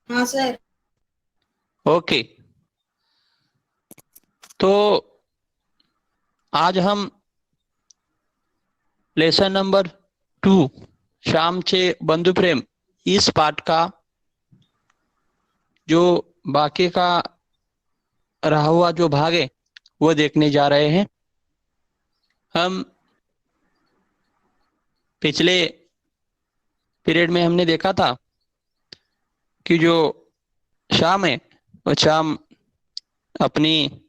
हाँ sir. Okay. तो आज हम लेसन नंबर 2 श्यामचे बंधुप्रेम इस पाठ का जो बाकी का रहा हुआ जो भाग है वो देखने जा रहे हैं। हम पिछले पीरियड में हमने देखा था कि जो श्याम है वो श्याम अपनी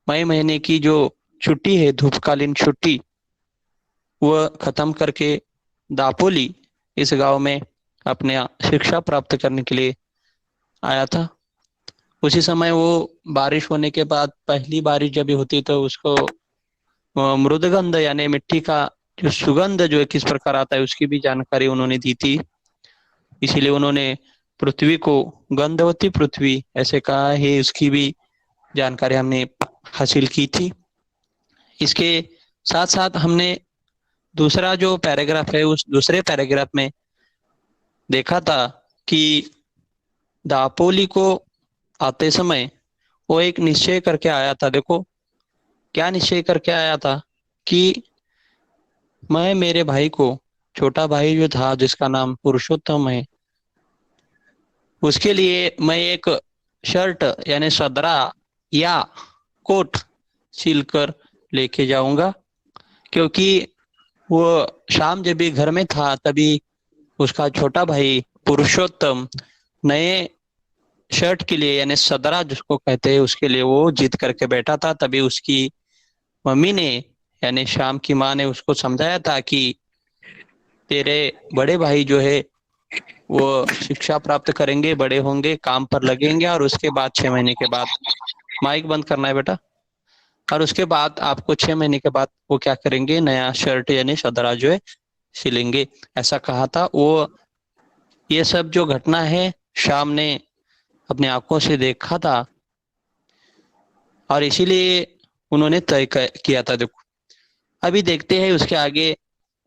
मई महीने की जो छुट्टी है धूपकालीन छुट्टी वह खत्म करके दापोली इस गांव में अपने शिक्षा प्राप्त करने के लिए आया था। उसी समय वो बारिश होने के बाद पहली बारिश जब भी होती तो उसको मृदगंध यानी मिट्टी का जो सुगंध जो है किस प्रकार आता है उसकी भी जानकारी उन्होंने दी थी। इसीलिए उन्होंने पृथ्वी को गंधवती पृथ्वी ऐसे कहा है, उसकी भी जानकारी हमने हासिल की थी। इसके साथ साथ हमने दूसरा जो पैराग्राफ है उस दूसरे पैराग्राफ में देखा था कि दापोली को आते समय वो एक निश्चय करके आया था। देखो क्या निश्चय करके आया था कि मैं मेरे भाई को, छोटा भाई जो था जिसका नाम पुरुषोत्तम है, उसके लिए मैं एक शर्ट यानी सदरा या कोट सिलकर लेके जाऊंगा। क्योंकि वो शाम जब भी घर में था तभी उसका छोटा भाई पुरुषोत्तम नए शर्ट के लिए यानी सदरा जिसको कहते हैं उसके लिए वो जिद करके बैठा था। तभी उसकी मम्मी ने यानी शाम की माँ ने उसको समझाया था कि तेरे बड़े भाई जो है वो शिक्षा प्राप्त करेंगे, बड़े होंगे, काम पर लगेंगे और उसके बाद 6 महीने के बाद, माइक बंद करना है बेटा, और उसके बाद आपको 6 महीने के बाद वो क्या करेंगे, नया शर्ट यानी सदरा जो है सिलेंगे, ऐसा कहा था वो। ये सब जो घटना है शाम ने अपने आंखों से देखा था और इसीलिए उन्होंने तय किया था। देखो अभी देखते हैं उसके आगे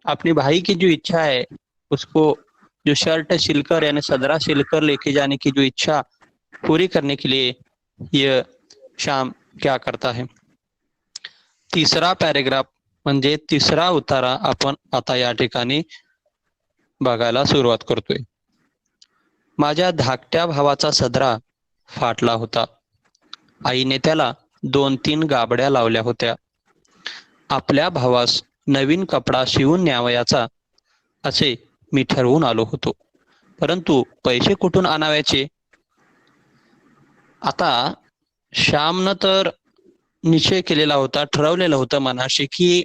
अपने भाई की जो इच्छा है उसको, जो शर्ट सिलकर यानी सदरा सिलकर लेके जाने की जो इच्छा पूरी करने के लिए यह शाम क्या करता है। तिसरा पॅरेग्राफ म्हणजे तिसरा उतारा आपण आता या ठिकाणी बघायला सुरुवात करतोय। माझ्या धाकट्या भावाचा सदरा फाटला होता. आईने त्याला 2-3 गाबड्या लावल्या होत्या. आपल्या भावास नवीन कपडा शिवून न्यावयाचा असे मी ठरवून आलो होतो. परंतु पैसे कुठून आणावयाचे? आता श्यामनं तर निश्चय केलेला होता, ठरवलेलं होतं मनाशी की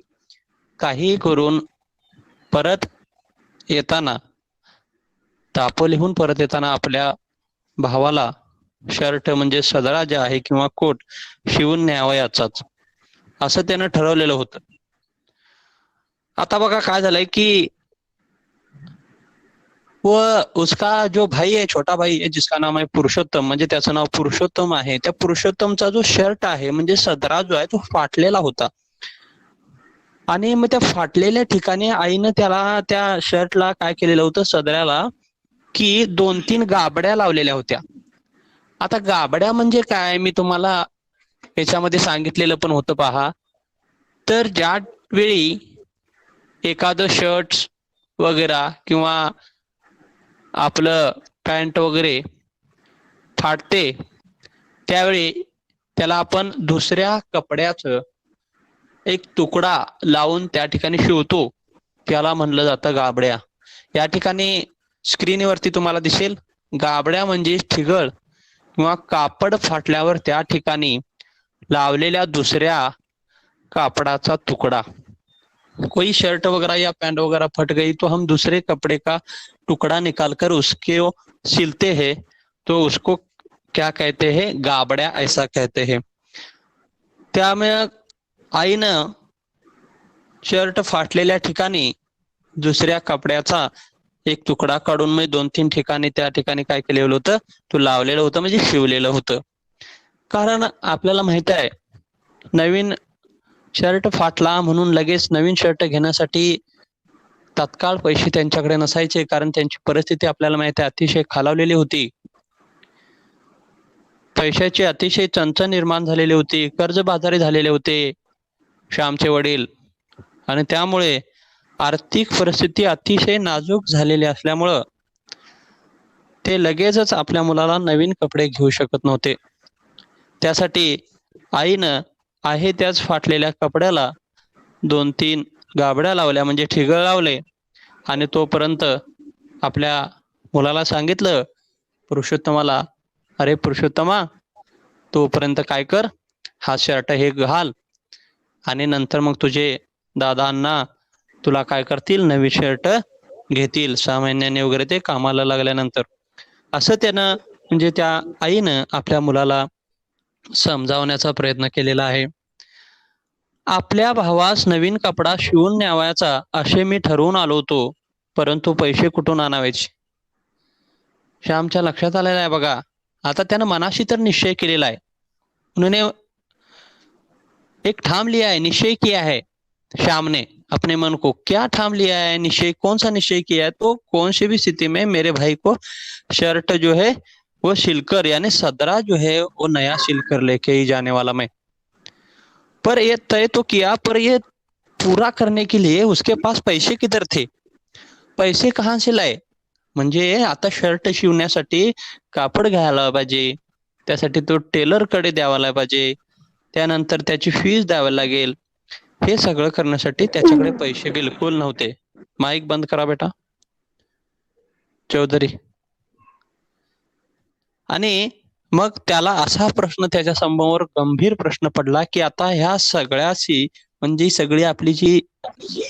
काही करून परत येताना, दापोलीहून परत येताना आपल्या भावाला शर्ट म्हणजे सदरा जे आहे किंवा कोट शिवून न्यावयाचाच असं त्यानं ठरवलेलं होतं. आता बघा काय झालंय की वो उसका जो भाई है, छोटा भाई है जिसका नाम आहे पुरुषोत्तम, म्हणजे त्याचं नाव पुरुषोत्तम आहे, त्या पुरुषोत्तमचा जो शर्ट आहे म्हणजे सदरा जो आहे तो फाटलेला होता. आणि मग त्या फाटलेल्या ठिकाणी आईनं त्याला त्या शर्टला काय केलेलं होतं, सदऱ्याला, की 2-3 गाबड्या लावलेल्या होत्या. आता गाबड्या म्हणजे काय मी तुम्हाला याच्यामध्ये सांगितलेलं पण होतं पहा. तर ज्या वेळी एखादं शर्ट वगैरे किंवा आपलं पॅन्ट वगैरे फाटते त्यावेळी त्याला आपण दुसऱ्या कपड्याचं एक तुकडा लावून त्या ठिकाणी शिवतो, त्याला म्हणलं जातं गाबड्या. या ठिकाणी स्क्रीनवरती तुम्हाला दिसेल गाबड्या म्हणजे ठिगळ किंवा कापड फाटल्यावर त्या ठिकाणी लावलेल्या दुसऱ्या कापडाचा टुकड़ा। कोई शर्ट वगैरह या पैंट वगैरह फट गई तो हम दूसरे कपड़े का टुकड़ा निकालकर उसके सिलते हैं, तो उसको क्या कहते हैं, गाबड्या ऐसा कहते हैं। त्यामुळे आईनं शर्ट फाटलेल्या ठिकाणी दुसऱ्या कपड्याचा एक तुकडा काढून मी 2-3 ठिकाणी त्या ठिकाणी काय केलेलं होतं, तो लावलेलं होतं म्हणजे शिवलेलं होतं. कारण आपल्याला माहित आहे नवीन शर्ट फाटला म्हणून लगेच नवीन शर्ट घेण्यासाठी तत्काळ पैसे त्यांच्याकडे नसायचे, कारण त्यांची परिस्थिती आपल्याला माहित आहे अतिशय खालावलेली होती. पैशाची अतिशय चणचण निर्माण झालेली होती, कर्जबाजारी झालेले होते श्यामचे वडील, आणि त्यामुळे आर्थिक परिस्थिती अतिशय नाजूक झालेली असल्यामुळं ते लगेचच आपल्या मुलाला नवीन कपडे घेऊ शकत नव्हते. त्यासाठी आईनं आहे त्याच फाटलेल्या कपड्याला 2-3 गाबड्या लावल्या, म्हणजे ठिगळ लावले, आणि तोपर्यंत आपल्या मुलाला सांगितलं पुरुषोत्तमाला, अरे पुरुषोत्तमा, तोपर्यंत काय कर, हा शर्ट हे घाल, आणि नंतर मग तुझे दादांना तुला काय करतील, नवी शर्ट घेतील 6 महिन्याने वगैरे ते कामाला लागल्यानंतर. असं त्यानं म्हणजे त्या आईनं आपल्या मुलाला समजावण्याचा प्रयत्न केलेला आहे. आपल्या भावास नवीन कपडा शिवून न्यावायचा असे मी ठरवून आलो होतो, परंतु पैसे कुठून आणावेचे. श्यामच्या लक्षात आलेला आहे बघा. आता त्यानं मनाशी तर निश्चय केलेला है, उन्होंने एक ठाम लिया है, निश्चय किया है श्याम ने अपने मन को. क्या ठाम लिया है, निश्चय कौन सा निश्चय किया है, तो कौन सी भी स्थिति में मेरे भाई को शर्ट जो है वो सिलकर, यानी सदरा जो है वो नया सिलकर लेके ही जाने वाला मैं. पर ये तय तो किया, पर ये पूरा करने के लिए उसके पास पैसे किधर थे, पैसे कहाँ से लाए. म्हणजे आता शर्ट शिवण्यासाठी कापड घ्यायला पाहिजे, त्यासाठी तो टेलर कडे द्यावाला पाहिजे, त्यानंतर त्याची फीस द्यावी लागेल. हे सगळं करण्यासाठी त्याच्याकडे पैसे बिलकुल नव्हते. माईक बंद करा बेटा चौधरी. आणि मग त्याला असा प्रश्न त्याच्या समोर गंभीर प्रश्न पडला की आता ह्या सगळ्याची म्हणजे सगळी आपली जी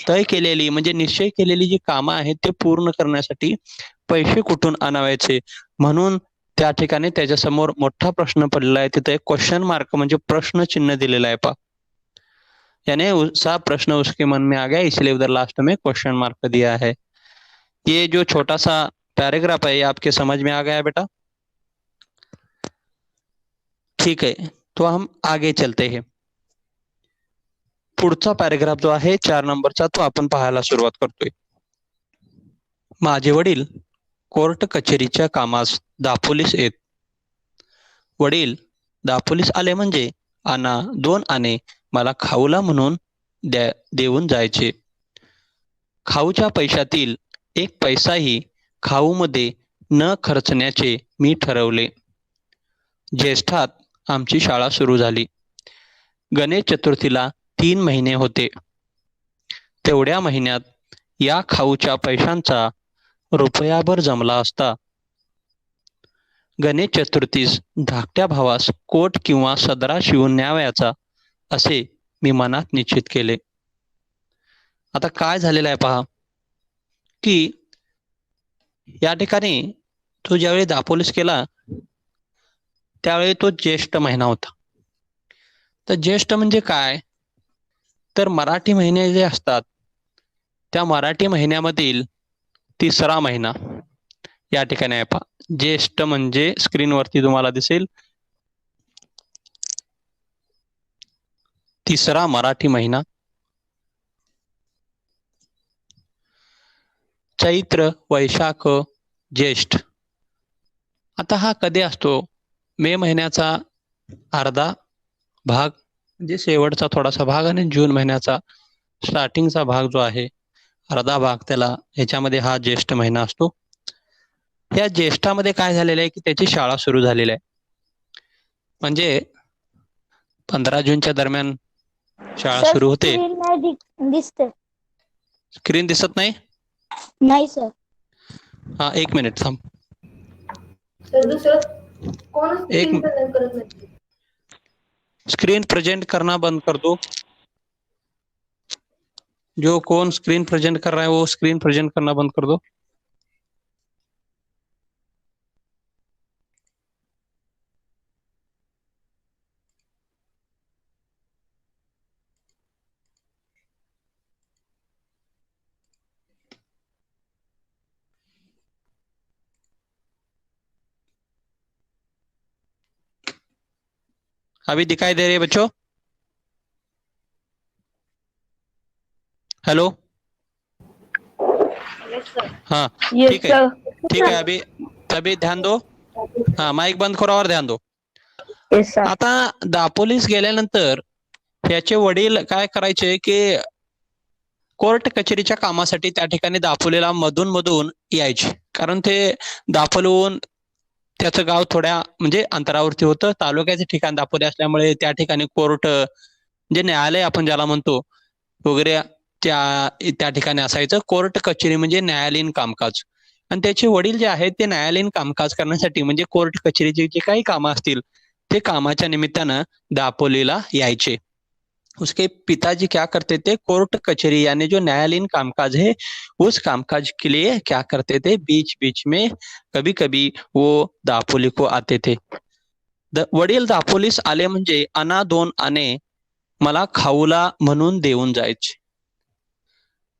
तय केलेली म्हणजे निश्चय केलेली जी कामं आहेत ते पूर्ण करण्यासाठी पैसे कुठून आणायचे. म्हणून त्या ठिकाणी त्याच्या समोर मोठा प्रश्न पडलेला आहे. तिथे क्वेश्चन मार्क म्हणजे प्रश्न चिन्ह दिलेला आहे पा. यानी सा प्रश्न उसके मन में आ गया, इसलिए उधर लास्ट में क्वेश्चन मार्क दिया है. ये जो छोटा सा पैराग्राफ है ये आपके समझ में आ गया बेटा. ठीक है, तो हम आगे चलते हैं. पुढचा पॅराग्राफ जो आहे 4 नंबरचा तो आपण पाहायला सुरुवात करतोय. माझे वडील कोर्ट कचेरीच्या कामास दापोलीस येत. वडील दापोलीस आले म्हणजे आणा 2 आणे मला खाऊला म्हणून देऊन जायचे. खाऊच्या पैशातील 1 पैसाही खाऊमध्ये न खर्चण्याचे मी ठरवले. ज्येष्ठात आमची शाळा सुरू झाली. गणेश चतुर्थीला 3 महिने होते. तेवढ्या महिन्यात या खाऊच्या पैशांचा रुपयाभर जमला असता. गणेश चतुर्थीस धाकट्या भावास कोट किंवा सदरा शिवून न्यावयाचा असे मी मनात निश्चित केले. आता काय झालेलं आहे पहा की या ठिकाणी तो ज्यावेळी दापोलीस केला त्यावेळी तो ज्येष्ठ महिना होता. तर ज्येष्ठ म्हणजे काय, तर मराठी महिने जे असतात त्या मराठी महिन्यामधील 3रा महिना या ठिकाणी आहे पहा. ज्येष्ठ म्हणजे स्क्रीनवरती तुम्हाला दिसेल 3रा मराठी महिना. चैत्र, वैशाख, ज्येष्ठ. आता हा कधी असतो, मे महिन्याचा अर्धा भाग म्हणजे शेवटचा थोडासा भाग आणि जून महिन्याचा स्टार्टिंगचा भाग जो आहे अर्धा भाग, त्याला ह्याच्यामध्ये हा ज्येष्ठ महिना असतो. या ज्येष्ठामध्ये काय झालेलं आहे की त्याची शाळा सुरू झालेली आहे. म्हणजे 15 जूनच्या दरम्यान शाळा सुरू होते. स्क्रीन दिसत नाही? नाही सर. हा 1 मिनिट थांब. एक स्क्रीन प्रेजेंट करना बंद कर दो. जो कौन स्क्रीन प्रेजेंट कर रहा है वो स्क्रीन प्रेजेंट करना बंद कर दो. अभी दिखाई दे रही है बच्चों? हेलो. हाँ ठीक है, ठीक है. अभी ध्यान दो. हाँ माइक बंद करो और ध्यान दो. Yes sir. आता दापोलीस गेल्यानंतर याचे वडील काय करायचे की कोर्ट कचेरीच्या कामासाठी त्या ठिकाणी दापोलीला मधून मधून यायचे, कारण ते दापोलीहून त्याचं गाव थोड्या म्हणजे अंतरावरती होतं, तालुक्याचे ठिकाण दापोली असल्यामुळे त्या ठिकाणी कोर्ट जे न्यायालय आपण ज्याला म्हणतो वगैरे त्या ठिकाणी असायचं. कोर्ट कचेरी म्हणजे न्यायालयीन कामकाज, आणि त्याचे वडील जे आहेत ते न्यायालयीन कामकाज करण्यासाठी म्हणजे कोर्ट कचेरीचे जे काही कामं असतील ते कामाच्या निमित्तानं दापोलीला यायचे. उसके पिताजी क्या करते थे, कोर्ट कचेरी यानी जो न्यायालयीन कामकाज है उस कामकाज के लिए क्या करते थे, बीच बीच में कभी कभी वो दापोली को आते थे. वडील दापोलीस आले म्हणजे अना दोन आने मला खाऊला म्हणून देऊन जायचे.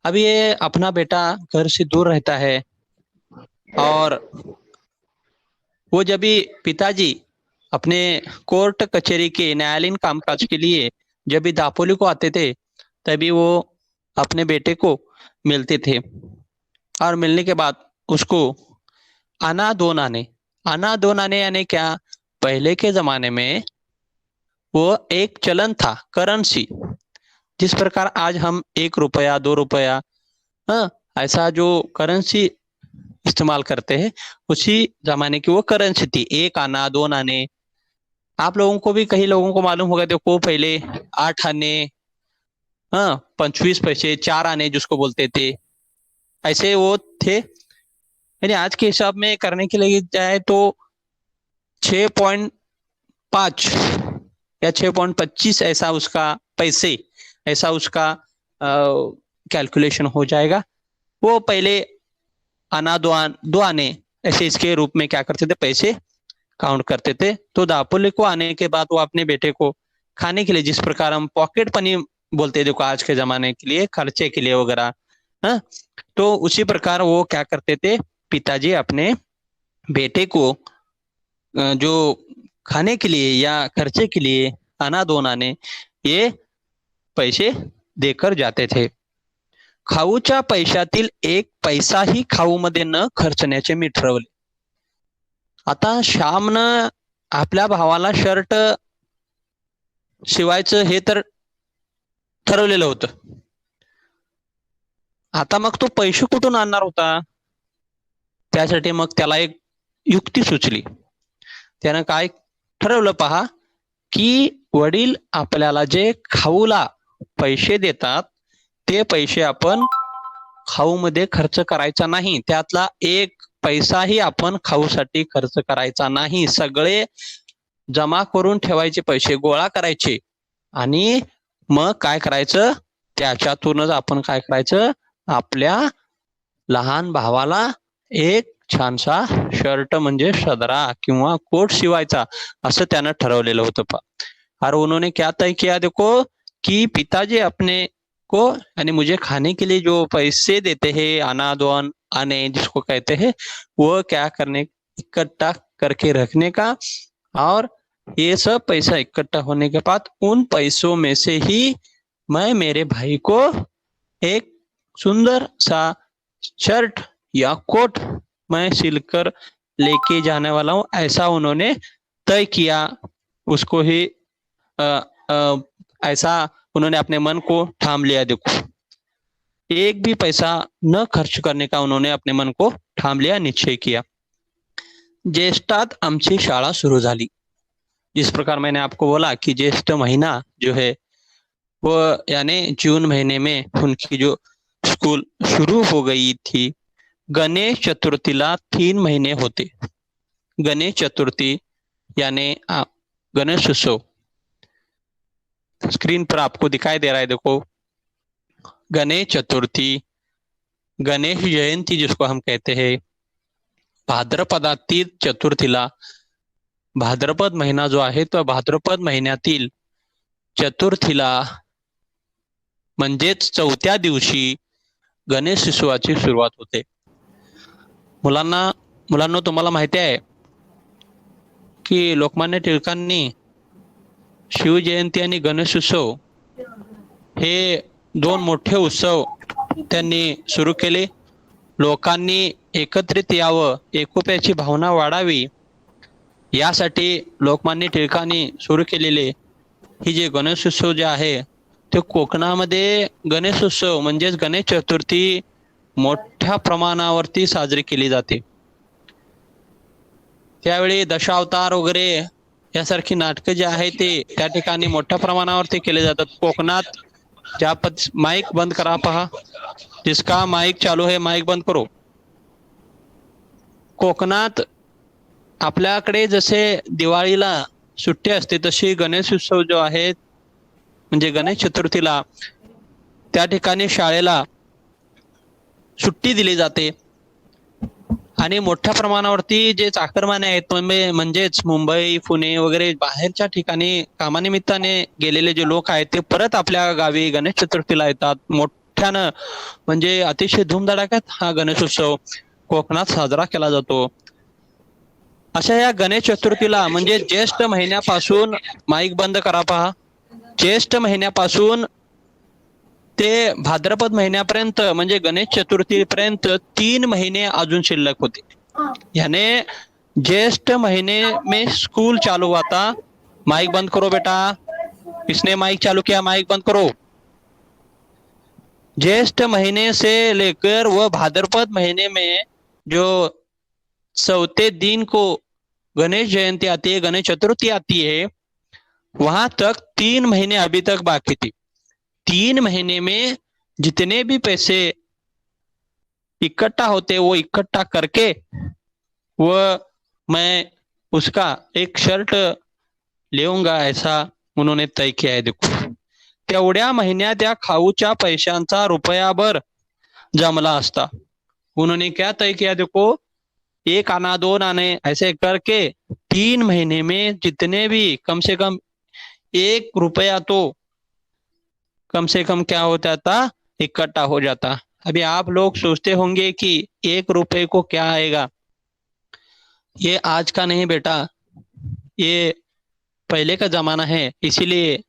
अब ये अपना बेटा घर से दूर रहता है और वो जब भी पिताजी अपने कोर्ट कचेरी के न्यायालयीन कामकाज के लिए जब भी दापोली को आते थे तभी वो अपने बेटे को मिलते थे, और मिलने के बाद उसको आना दोन आने यानी क्या, पहले के जमाने में वो एक चलन था, करेंसी. जिस प्रकार आज हम 1 रुपया 2 रुपया ऐसा जो करेंसी इस्तेमाल करते हैं उसी जमाने की वो करेंसी थी, 1 आना 2 आने. आप लोगों को भी कई लोगों को मालूम होगा, देखो पहले 8 आने 25 पैसे 4 आने जिसको बोलते थे, ऐसे वो थे. यानी आज के हिसाब में करने के लिए जाए तो 6.5 या 6.25 ऐसा उसका पैसे, ऐसा उसका कैलकुलेशन हो जाएगा. वो पहले आना 2 आने ऐसे इसके रूप में क्या करते थे, पैसे काउंट करते थे. तो दापोली को आने के बाद वो अपने बेटे को खाने के लिए, जिस प्रकार हम पॉकेट मनी बोलते देखो आज के जमाने के लिए, खर्चे के लिए वगैरह, तो उसी प्रकार वो क्या करते थे, पिताजी अपने बेटे को जो खाने के लिए या खर्चे के लिए आना 2 आने ये पैसे देकर जाते थे. खाऊच्या पैशातील 1 पैसाही खाऊमध्ये न खर्चण्याचे मी ठरवले. आता श्यामनं आपल्या भावाला शर्ट शिवायचं हे तर ठरवलेलं होतं. आता मग तो पैसे कुठून आणणार होता, त्यासाठी मग त्याला एक युक्ती सुचली. त्यानं काय ठरवलं पहा, की वडील आपल्याला जे खाऊला पैसे देतात ते पैसे आपण खाऊमध्ये खर्च करायचा नाही, त्यातला 1 पैसाही आपण खाऊसाठी खर्च करायचा नाही. सगळे जमा करून ठेवायचे, पैसे गोळा करायचे, आणि मग काय करायचं, त्याच्यातूनच आपण काय करायचं, आपल्या लहान भावाला एक छानसा शर्ट म्हणजे सदरा किंवा कोट शिवायचा, असं त्यानं ठरवलेलं होतं. और उन्होंने क्या तय किया, देखो कि पिताजी अपने को यानी मुझे खाने के लिए जो पैसे देते हैं आना 2 आने जिसको कहते हैं, वो क्या करने, इकट्ठा करके रखने का, और ये सब पैसा इकट्ठा होने के बाद उन पैसों में से ही मैं मेरे भाई को एक सुंदर सा शर्ट या कोट मैं सिलकर लेके जाने वाला हूँ, ऐसा उन्होंने तय किया. उसको ही ऐसा उन्होंने अपने मन को ठाम लिया. देखो, एक भी पैसा न खर्च करने का उन्होंने अपने मन को ठाम लिया, निश्चय किया. ज्येष्ठात आमची शाळा सुरू झाली. जिस प्रकार मैंने आपको बोला कि ज्येष्ठ महीना जो है वो यानी जून महीने में उनकी जो स्कूल शुरू हो गई थी. गणेश चतुर्थीला 3 महीने होते. गणेश चतुर्थी यानी गणेश उत्सव स्क्रीन पर आपको दिखाई दे रहा है, देखो, गणेश चतुर्थी, गणेश जयंती जिसको हम कहते हैं, भाद्रपदातील चतुर्थीला, भाद्रपद महिना जो आहे तो भाद्रपद महिन्यातील चतुर्थीला म्हणजेच 4थ्या दिवशी गणेश उत्सवाची सुरुवात होते. मुलांना तुम्हाला माहिती आहे की लोकमान्य टिळकांनी शिवजयंती आणि गणेश उत्सव हे 2 मोठे उत्सव त्यांनी सुरू केले. लोकांनी एकत्रित यावं, एकोप्याची भावना वाढावी यासाठी लोकमान्य टिळकांनी सुरू केलेले ही जे गणेशोत्सव जे आहे ते कोकणामध्ये गणेशोत्सव म्हणजेच गणेश चतुर्थी मोठ्या प्रमाणावरती साजरी केली जाते. त्यावेळी दशावतार वगैरे यासारखी नाटकं जे आहे ते त्या ठिकाणी मोठ्या प्रमाणावरती केले जातात. कोकणात ज्या माईक बंद करा, पहा जिसका माईक चालू है माईक बंद करो. कोकणात आपल्याकडे जसे दिवाळीला सुट्टी असते तशी गणेश उत्सव जो आहे म्हणजे गणेश चतुर्थीला त्या ठिकाणी शाळेला सुट्टी दिली जाते. आणि मोठ्या प्रमाणावरती जे चाकरमाने आहेत म्हणजेच मुंबई पुणे वगैरे बाहेरच्या ठिकाणी कामानिमित्ताने गेलेले जे लोक आहेत ते परत आपल्या गावी गणेश चतुर्थीला येतात. मोठ्यानं म्हणजे अतिशय धूमधडाक्यात हा गणेशोत्सव कोकणात साजरा केला जातो. अशा या गणेश चतुर्थीला म्हणजे ज्येष्ठ महिन्यापासून माईक बंद करा, पहा ज्येष्ठ महिन्यापासून ते भाद्रपद महिन्यापर्यंत म्हणजे गणेश चतुर्थीपर्यंत 3 महिने अजून शिल्लक होते. याने ज्येष्ठ महीने में स्कूल चालू हुआ था. माइक बंद करो बेटा, किसने माइक चालू किया, माइक बंद करो. ज्येष्ठ महीने से लेकर वह भाद्रपद महीने में जो चौथे दिन को गणेश जयंती आती है, गणेश चतुर्थी आती है, वहां तक 3 महीने अभी तक बाकी थी. 3 महीने में जितने भी पैसे इकट्ठा होते वो इकट्ठा करके वह मैं उसका एक शर्ट लेऊंगा ऐसा उन्होंने तय किया है. देखो तेवढ्या महिन्यात या खाऊच्या पैशांचा रुपयाभर जमला असता. उन्होंने क्या तय किया, देखो 1 आना 2 आने ऐसे करके 3 महीने में जितने भी कम से कम 1 रुपया तो कम से कम क्या हो जाता, इकट्ठा हो जाता. अभी आप लोग सोचते होंगे कि 1 रुपए को क्या आएगा. ये आज का नहीं बेटा, ये पहले का जमाना है. इसीलिए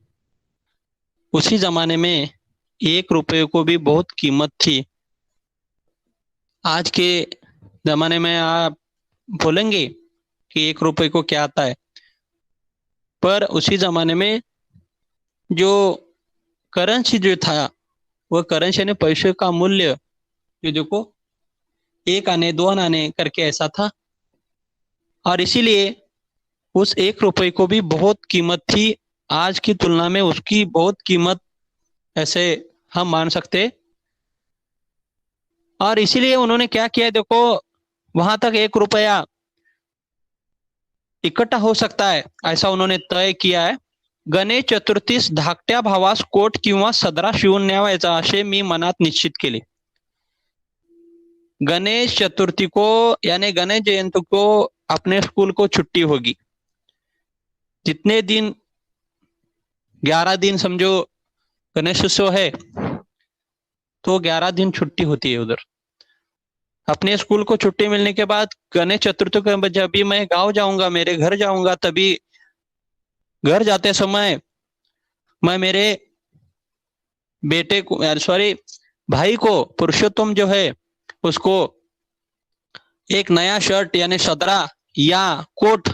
उसी जमाने में 1 रुपये को भी बहुत कीमत थी. आज के जमाने में आप बोलेंगे कि 1 रुपये को क्या आता है, पर उसी जमाने में जो करेंसी जो था वह करेंसी यानी पैसे का मूल्य जो देखो 1 आने 2 आने करके ऐसा था. और इसीलिए उस 1 रुपये को भी बहुत कीमत थी. आज की तुलना में उसकी बहुत कीमत ऐसे हम मान सकते. और इसीलिए उन्होंने क्या किया, देखो वहां तक 1 रुपया इकट्ठा हो सकता है ऐसा उन्होंने तय किया है. गणेश चतुर्थीस धाकट्या भावास कोट किंवा सदरा शिवून न्यावायचा असे मी मनात निश्चित केले. गणेश चतुर्थी को यानी गणेश जयंती को अपने स्कूल को छुट्टी होगी. जितने दिन 11 दिन समझो गणेश उत्सव है तो 11 दिन छुट्टी होती है उधर. अपने स्कूल को छुट्टी मिलने के बाद गणेश चतुर्थी को जब भी मैं गांव जाऊंगा, मेरे घर जाऊंगा, तभी घर जाते समय मैं मेरे बेटे को भाई को पुरुषोत्तम जो है उसको एक नया शर्ट यानी सदरा या कोट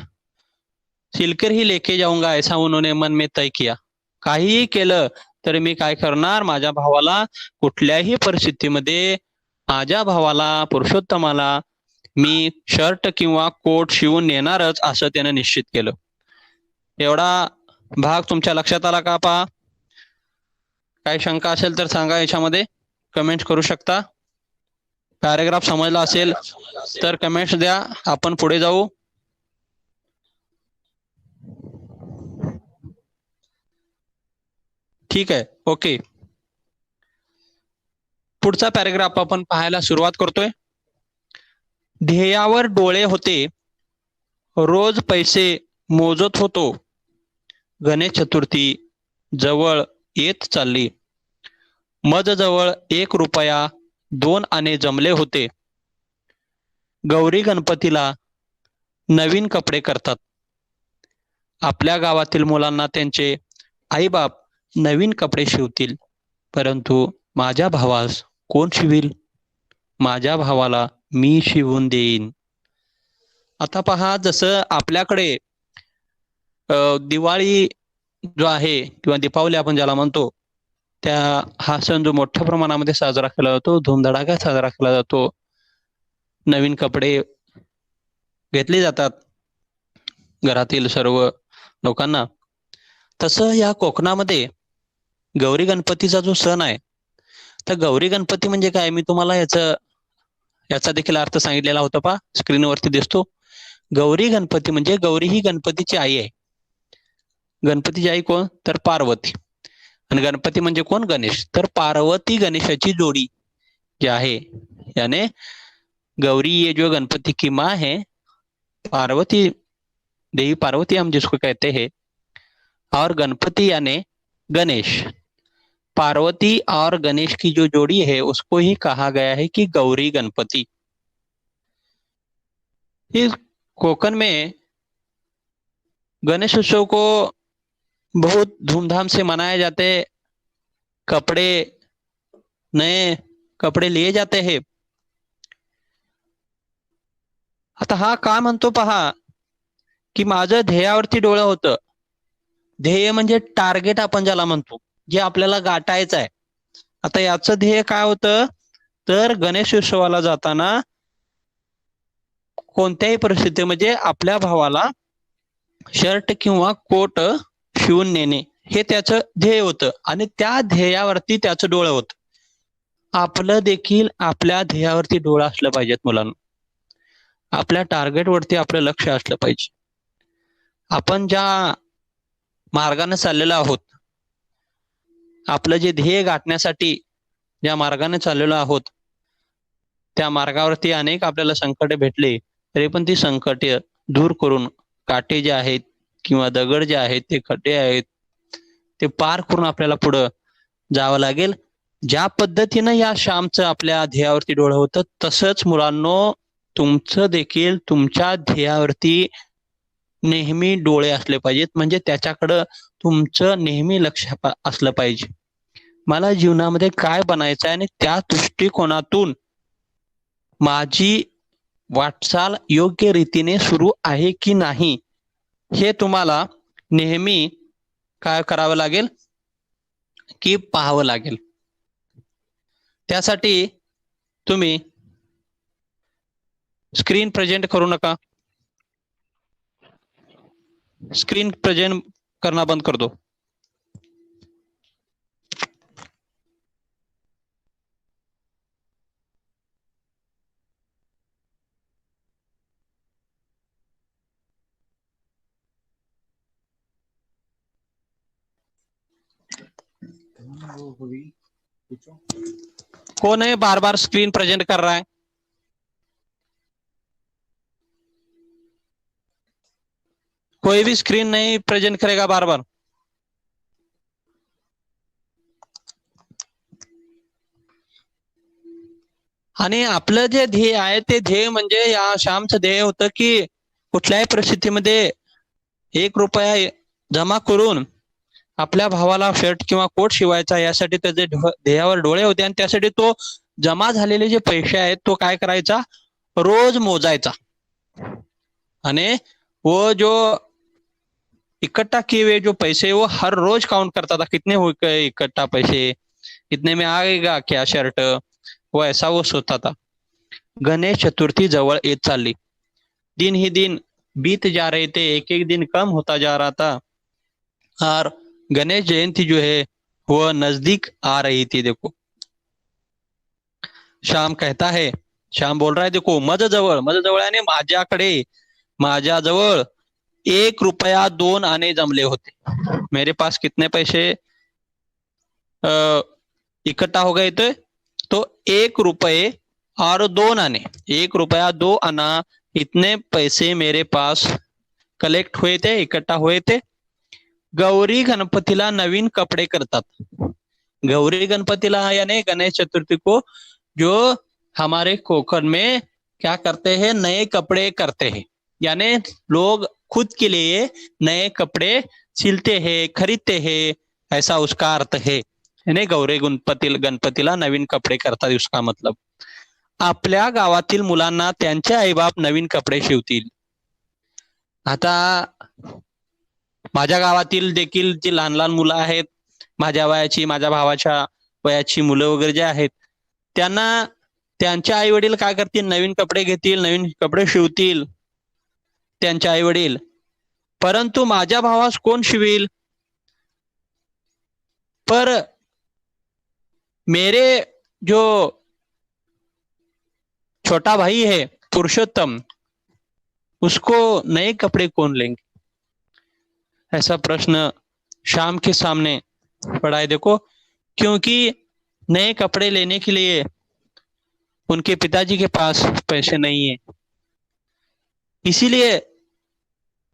सिलकर ही लेके जाऊंगा ऐसा उन्होंने मन में तय किया. काहीही केलं तर मी काय करणार, माझ्या भावाला कुठल्याही परिस्थितीमध्ये माझ्या भावाला पुरुषोत्तमाला मी शर्ट किंवा कोट शिवून नेणारच असं त्यानं निश्चित केलं. एवढा भाग तुमच्या लक्षात आला का? पहा काही शंका असेल तर सांगा, याच्यामध्ये कमेंट करू शकता. पॅराग्राफ समजला असेल तर कमेंट्स द्या, आपण पुढे जाऊ. ठीक आहे, ओके. पुढचा पॅराग्राफ आपण पाहायला सुरुवात करतोय. ध्येयावर डोळे होते, रोज पैसे मोजत होतो, गणेश चतुर्थी जवळ येत चालली. मज जवळ 1 रुपया 2 आणे जमले होते. गौरी गणपतीला नवीन कपडे करतात. आपल्या गावातील मुलांना त्यांचे आईबाप नवीन कपडे शिवतील, परंतु माझ्या भावास कोण शिवील? माझ्या भावाला मी शिवून देईन. आता पहा, जसं आपल्याकडे दिवाळी जो आहे किंवा दीपावली आपण ज्याला म्हणतो, त्या हा सण जो मोठ्या प्रमाणामध्ये साजरा केला जातो, धूमधडाक्यात साजरा केला जातो. नवीन कपडे घेतले जातात घरातील सर्व लोकांना. तसं या कोकणामध्ये गौरी गणपतीचा जो सण आहे, तर गौरी गणपती म्हणजे काय, मी तुम्हाला याचा देखील अर्थ सांगितलेला होता पहा, स्क्रीनवरती दिसतो. गौरी गणपती म्हणजे गौरी ही गणपतीची आई आहे. गणपतीची आई कोण, तर पार्वती. आणि गणपती म्हणजे कोण, गणेश. तर पार्वती गणेशाची जोड़ी जी आहे, यानी गौरी ये जो गणपती की माँ है, पार्वती देवी पार्वती हम जिसको कहते हैं, और गणपति यानी गणेश, पार्वती और गणेश की जो जोड़ी है उसको ही कहा गया है कि गौरी गणपति। इस कोकण में गणेश उत्सव को बहुत धूमधाम से मनाया जाते, कपड़े नए कपड़े लिए जाते हैं। आता हा का म्हणतो पहा, की माझं ध्येयावरती डोळं होतं. ध्येय म्हणजे टार्गेट आपण ज्याला म्हणतो, जे आपल्याला गाठायचं आहे. आता याचं ध्येय काय होतं, तर गणेश उत्सवाला जाताना कोणत्याही परिस्थितीमध्ये आपल्या भावाला शर्ट किंवा कोट शिवून नेणे, हे त्याचं ध्येय होतं. आणि त्या ध्येयावरती त्याचं डोळं होतं. आपलं देखील आपल्या ध्येयावरती डोळं असलं पाहिजेत मुलांना. आपल्या टार्गेटवरती आपलं लक्ष असलं पाहिजे. आपण ज्या मार्गाने चाललेलो आहोत, आपलं जे ध्येय गाठण्यासाठी ज्या मार्गाने चाललेलो आहोत, त्या मार्गावरती अनेक आपल्याला संकटे भेटले, तरी पण ती संकटे दूर करून काटे जे आहेत किंवा दगड जे आहेत, ते खड्डे आहेत, ते पार करून आपल्याला पुढं जावं लागेल. ज्या पद्धतीनं या श्यामचं आपल्या ध्येयावरती डोळं होतं, तसंच मुलांनो तुमचं देखील तुमच्या ध्येयावरती नेहमी डोळे असले पाहिजेत. म्हणजे त्याच्याकडं तुमचं नेहमी लक्ष असलं पाहिजे. मला जीवनामध्ये काय बनायचं आहे आणि त्या दृष्टिकोनातून माझी वाटचाल योग्य रीतीने सुरू आहे की नाही, हे तुम्हाला नेहमी काय करावं लागेल, की पाहावं लागेल. त्यासाठी तुम्ही स्क्रीन प्रेझेंट करू नका. स्क्रीन प्रेझेंट करना बंद कर दो. कौन है बार बार स्क्रीन प्रेजेंट कर रहा है? कोई भी स्क्रीन नहीं प्रेजेंट करेगा बार बार. आणि आपलं जे ध्येय आहे, ते ध्येय म्हणजे या श्यामचं ध्येय होतं की कुठल्याही परिस्थितीमध्ये 1 रुपया जमा करून आपल्या भावाला शर्ट किंवा कोट शिवायचा, यासाठी त्याचे ध्येयावर डोळे होते. आणि त्यासाठी तो जमा झालेले जे पैसे आहेत, तो काय करायचा, रोज मोजायचा. आणि वो जो इकट्ठा किए हुए जो पैसे, वो हर रोज काउंट करता था, कितने हो गए इकट्ठा पैसे, इतने में आएगा क्या शर्ट, वो ऐसा वो सोचता था. गणेश चतुर्थी जवळ येत चालली. दिन ही दिन बीत जा रहे थे, एक एक दिन कम होता जा रहा था, और गणेश जयंती जो है वो नजदीक आ रही थी. देखो श्याम कहता है, श्याम बोल रहा है, देखो माझ्याजवळ यानी माझ्याजवळ 1 रुपया 2 आने जमले होते. मेरे पास कितने पैसे इकट्ठा हो गए थे, तो 1 रुपये और 2 आने, 1 रुपया 2 आना, इतने पैसे मेरे पास कलेक्ट हुए थे, इकट्ठा हुए थे. गौरी गणपतीला नवीन कपड़े करतात. गौरी गणपतीला यानी गणेश चतुर्थी को जो हमारे कोकण में क्या करते हैं, नए कपड़े करते हैं. यानी लोग खुद के लिए नए कपड़े सिलते हैं, खरीदते हैं, ऐसा उसका अर्थ है. यानी गौरी गणपतीला नवीन कपडे करतात, उसका मतलब आपल्या गावातील मुलांना त्यांचे आईबाप नवीन कपडे शिवतील. आता माझ्या गावातील देखील जी लहान लहान मुलं आहेत, माझ्या वयाची, माझ्या भावाच्या वयाची मुलं वगैरे जे आहेत, त्यांना त्यांचे आई वडील काय करतील, नवीन कपडे घेतील, नवीन कपडे शिवतील त्यांचे आई वडील, परंतु माझ्या भावास कोण शिवील? पर मेरे जो छोटा भाई है पुरुषोत्तम, उसको नए कपड़े कौन लेंगे? ऐसा प्रश्न श्याम के सामने पड़ा है। देखो, क्योंकि नए कपड़े लेने के लिए उनके पिताजी के पास पैसे नहीं है, इसीलिए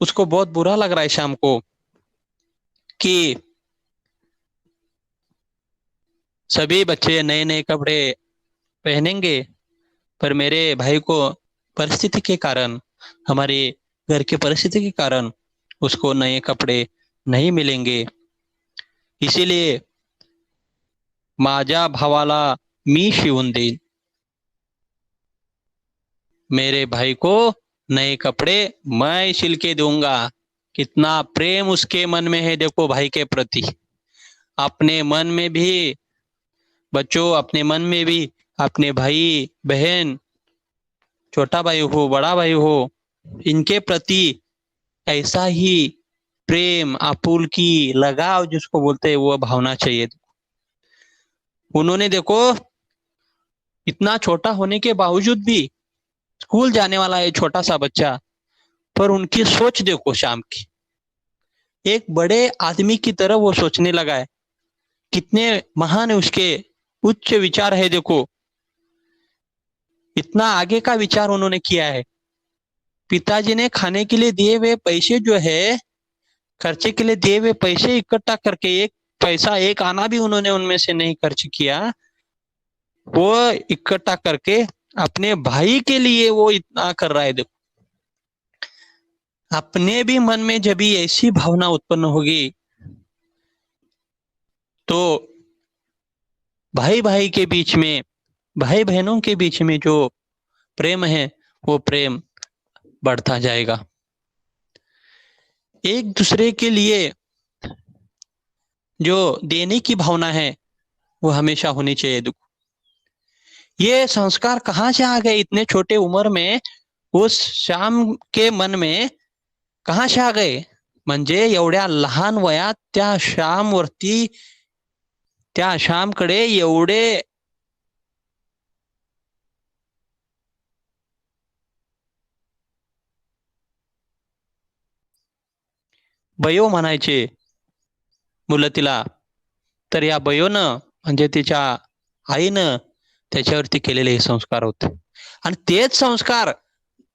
उसको बहुत बुरा लग रहा है श्याम को कि सभी बच्चे नए नए कपड़े पहनेंगे, पर मेरे भाई को परिस्थिति के कारण, हमारे घर की परिस्थिति के कारण उसको नए कपड़े नहीं मिलेंगे, इसीलिए माझ्या भावाला मी शिवून देईन, मेरे भाई को नए कपड़े मैं सिल के दूंगा। कितना प्रेम उसके मन में है, देखो भाई के प्रति। अपने मन में भी बच्चों, अपने मन में भी अपने भाई बहन, छोटा भाई हो बड़ा भाई हो, इनके प्रति ऐसा ही प्रेम, आपुलकी, लगाव जिसको बोलते हैं, वो भावना चाहिए। उन्होंने देखो, इतना छोटा होने के बावजूद भी, स्कूल जाने वाला है छोटा सा बच्चा, पर उनकी सोच देखो शाम की, एक बड़े आदमी की तरह वो सोचने लगा है। कितने महान है उसके उच्च विचार है, देखो इतना आगे का विचार उन्होंने किया है। पिताजी ने खाने के लिए दिए हुए पैसे जो है, खर्चे के लिए दिए हुए पैसे इकट्ठा करके, एक पैसा, एक आना भी उन्होंने उनमें से नहीं खर्च किया, वो इकट्ठा करके अपने भाई के लिए वो इतना कर रहा है। देखो, अपने भी मन में जब भी ऐसी भावना उत्पन्न होगी, तो भाई भाई के बीच में, भाई बहनों के बीच में जो प्रेम है, वो प्रेम बढ़ता जाएगा। एक दूसरे के लिए जो देने की भावना है, वो हमेशा होनी चाहिए। ये संस्कार कहाँ से आ गए इतने छोटे उम्र में, उस श्याम के मन में कहाँ से आ गए? म्हणजे एवढ्या लहान वयात त्या श्यामवरती, त्या श्यामकडे एवढे बयो म्हणायचे मुलं तिला, तर या बयोनं म्हणजे तिच्या आईनं त्याच्यावरती केलेले हे संस्कार होते, आणि तेच संस्कार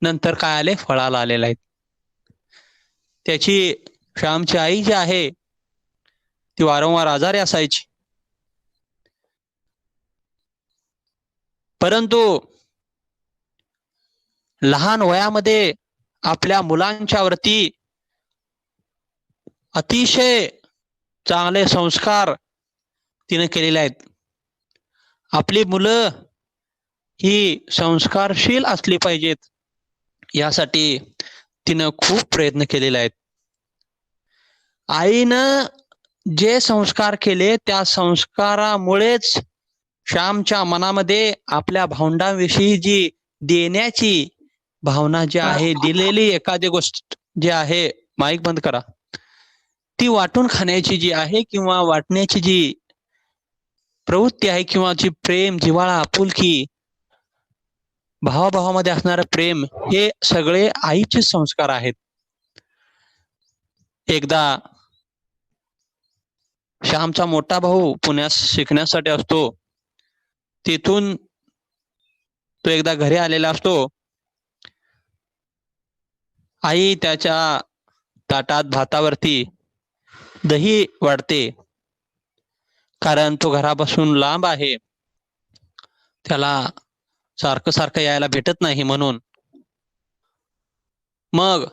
नंतर काय आले, फळाला आलेले आहेत. त्याची श्यामची आई जी आहे, ती वारंवार आजारी असायची, परंतु लहान वयामध्ये आपल्या मुलांच्या वरती अतिशय चांगले संस्कार तिने केलेले आहेत. आपली मुलं ही संस्कारशील असली पाहिजेत, यासाठी तिनं खूप प्रयत्न केलेले आहेत. आईनं जे संस्कार केले, त्या संस्कारामुळेच श्यामच्या मनामध्ये आपल्या भावंडांविषयी जी देण्याची भावना जी आहे, दिलेली एखादी गोष्ट जी आहे, माईक बंद करा, ती वाटून खाण्याची जी आहे, किंवा वाटण्याची जी प्रवृत्ती आहे, किंवा जी प्रेम, जिव्हाळा, आपुलकी, भावाभावामध्ये असणारं प्रेम, हे सगळे आईचे संस्कार आहेत. एकदा श्यामचा मोठा भाऊ पुण्यात शिकण्यासाठी असतो, तिथून तो एकदा घरी आलेला असतो. आई त्याच्या ताटात भातावरती दही वाढते, कारण तो घरापासून लांब आहे, त्याला सारखं सारखं यायला भेटत नाही म्हणून. मग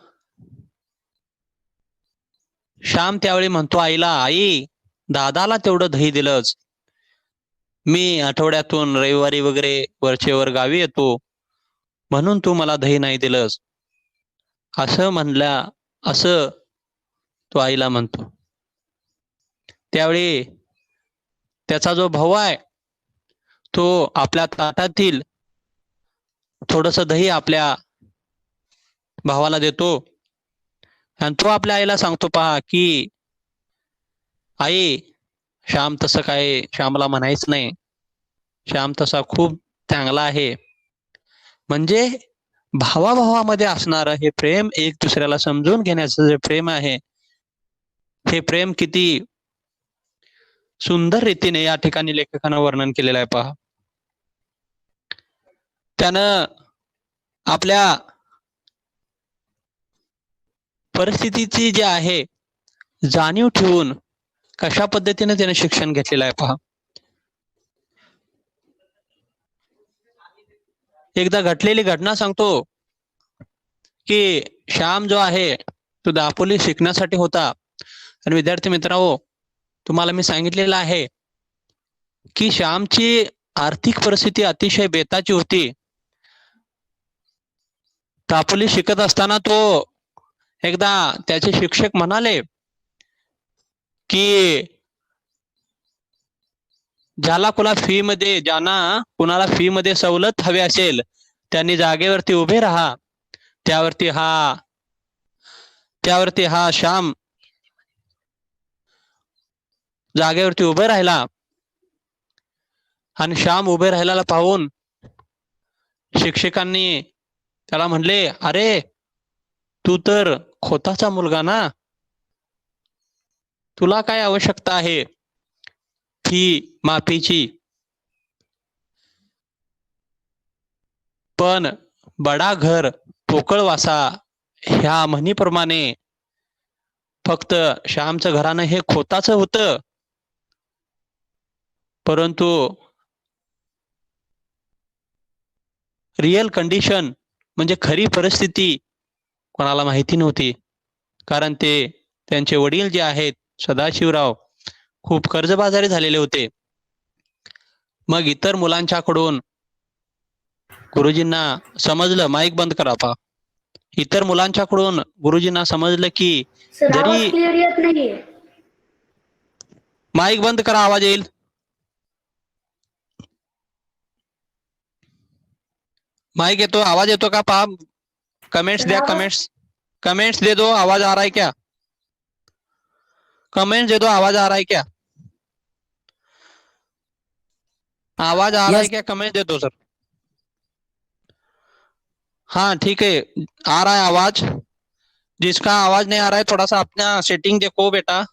श्याम त्यावेळी म्हणतो आईला, आई, दादाला तेवढं दही दिलंच, मी आठवड्यातून रविवारी वगैरे वरचेवर गावी येतो, म्हणून तू मला दही नाही दिलंस. असं असं तो आईला म्हणतो. त्यावेळी त्याचा जो भाऊ आहे तो आपल्या ताटातील थोडस दही आपल्या भावाला देतो आणि तो आपल्या आईला सांगतो, पहा की आई, श्याम तसं काय श्यामला म्हणायचं नाही, श्याम तसा खूप चांगला आहे. म्हणजे भावाभावामध्ये असणारं हे प्रेम, एक दुसऱ्याला समजून घेण्याचं जे प्रेम आहे, हे प्रेम किती सुंदर रीतीने या ठिकाणी लेखकानं वर्णन केलेलं आहे पहा. त्यानं आपल्या परिस्थितीची जी आहे जाणीव ठेवून कशा पद्धतीने त्याने शिक्षण घेतलेलं आहे पहा. एकदा घडलेली घटना सांगतो की श्याम जो आहे तो दापोली शिकण्यासाठी होता. आणि विद्यार्थी मित्रांनो, तुम्हाला मी सांगितलेलं आहे की श्यामची आर्थिक परिस्थिती अतिशय बेताची होती. दापोली शिकत असताना तो एकदा त्याचे शिक्षक म्हणाले की ज्याला कुणाला फी मध्ये सवलत हवी असेल त्यांनी जागेवरती उभे राहा. त्यावरती हा श्याम जागेवरती उभे राहिला आणि श्याम उभे राहिलेला पाहून शिक्षकांनी त्याला म्हणले, अरे तू तर खोताचा मुलगा ना, तुला काय आवश्यकता आहे फी माफीची? पण बडा घर पोकळ वासा ह्या म्हणीप्रमाणे फक्त श्यामचं घरानं हे खोताचं होतं, परंतु रिअल कंडिशन म्हणजे खरी परिस्थिती कोणाला माहिती नव्हती. कारण त्यांचे वडील जे आहेत सदाशिवराव खूप कर्जबाजारी झालेले होते. मग इतर मुलांच्याकडून गुरुजींना समजलं, माईक बंद करा पहा. इतर मुलांच्याकडून गुरुजींना समजलं की जरी माईक बंद करा, आवाज येईल. माइक येतो, आवाज येतो का पहा. कमेंट्स द्या, कमेंट्स दे दो, आवाज आ रहा है क्या? कमेंट्स दे दो, आवाज आ रहा है क्या? आवाज आ रहा है क्या? कमेंट्स दे दो सर. हाँ ठीक है, आ रहा है आवाज. जिसका आवाज नहीं आ रहा है थोड़ा सा अपना सेटिंग देखो बेटा,